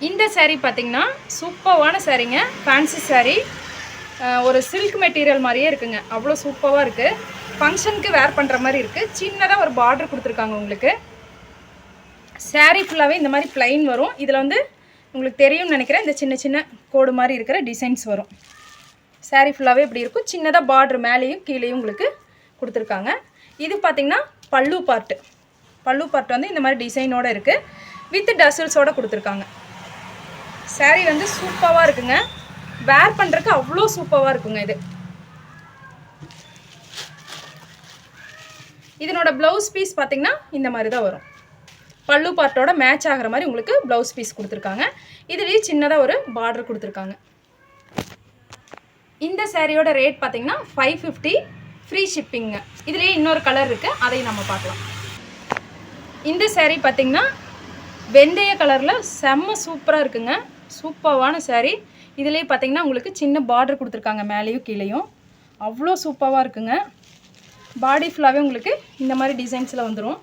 இந்த saree பார்த்தீங்கன்னா சூப்பரான சாரீங்க. Fancy saree. ஒரு சில்க் மெட்டீரியல் மாதிரியே இருக்குங்க. அவ்வளோ சூப்பராக இருக்குது. ஃபங்க்ஷனுக்கு வேர் பண்ணுற மாதிரி இருக்குது. சின்னதாக ஒரு பார்டர் கொடுத்துருக்காங்க உங்களுக்கு. saree ஃபுல்லாகவே இந்த மாதிரி ப்ளைன் வரும். இதில் வந்து உங்களுக்கு தெரியும்னு நினைக்கிறேன், இந்த சின்ன சின்ன கோடு மாதிரி இருக்கிற டிசைன்ஸ் வரும். saree ஃபுல்லாகவே இப்படி இருக்கும். சின்னதாக பார்டர் மேலேயும் கீழேயும் உங்களுக்கு கொடுத்துருக்காங்க. இது பார்த்திங்கன்னா பல்லு பார்ட் வந்து இந்த மாதிரி டிசைனோடு இருக்குது. வித் டசல்ஸோடு கொடுத்துருக்காங்க. saree வந்து சூப்பராக இருக்குங்க. வேர் பண்ணுறதுக்கு அவ்வளோ சூப்பராக இருக்குங்க. இதனோட ப்ளவுஸ் பீஸ் பார்த்திங்கன்னா இந்த மாதிரி தான் வரும். பல்லு பார்ட்டோட மேட்ச் ஆகிற மாதிரி உங்களுக்கு ப்ளவுஸ் பீஸ் கொடுத்துருக்காங்க. இதுலேயே சின்னதாக ஒரு பார்டர் கொடுத்துருக்காங்க. இந்த சாரியோட ரேட் பார்த்திங்கன்னா 550 ஃப்ரீ ஷிப்பிங்க. இதுலேயே இன்னொரு கலர் இருக்குது, அதையும் நம்ம பார்க்கலாம். இந்த saree பார்த்திங்கன்னா வெந்தய கலரில் செம்ம சூப்பராக இருக்குங்க. சூப்பரான saree. இதுலேயே பார்த்திங்கன்னா உங்களுக்கு சின்ன பார்டர் கொடுத்துருக்காங்க மேலேயும் கீழேயும். அவ்வளோ சூப்பராக இருக்குங்க. பாடி ஃபுல்லாகவே உங்களுக்கு இந்த மாதிரி டிசைன்ஸில் வந்துடும்.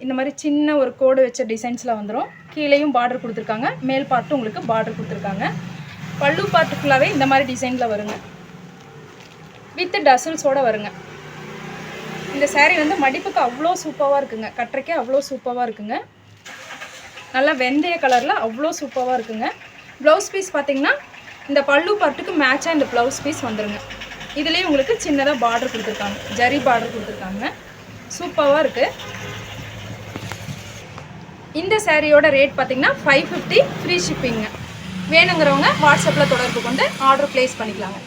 இந்த மாதிரி சின்ன ஒரு கோடு வச்ச டிசைன்ஸில் வந்துடும். கீழேயும் பார்டர் கொடுத்துருக்காங்க. மேல் பார்ட்டும் உங்களுக்கு பார்டர் கொடுத்துருக்காங்க. பல்லு பார்ட்டு ஃபுல்லாகவே இந்த மாதிரி டிசைனில் வருங்க. வித் டசல்ஸோடு வருங்க. இந்த saree வந்து மடிப்புக்கு அவ்வளோ சூப்பராக இருக்குங்க. கட்டுறக்கே அவ்வளோ சூப்பராக இருக்குங்க. நல்லா வெந்தய கலரில் அவ்வளோ சூப்பராக இருக்குங்க. ப்ளவுஸ் பீஸ் பார்த்திங்கன்னா இந்த பல்லு பார்ட்டுக்கு மேட்சாக இந்த ப்ளவுஸ் பீஸ் வந்துடுங்க. இதுலேயும் உங்களுக்கு சின்னதாக பார்டர் கொடுத்துருக்காங்க. ஜரி பார்டர் கொடுத்துருக்காங்க. சூப்பராக இருக்குது. இந்த சாரியோட ரேட் பார்த்திங்கன்னா 550 ஃப்ரீ ஷிப்பிங்க. வேணுங்கிறவங்க வாட்ஸ்அப்பில் தொடர்பு கொண்டு ஆர்டர் ப்ளேஸ் பண்ணிக்கலாங்க.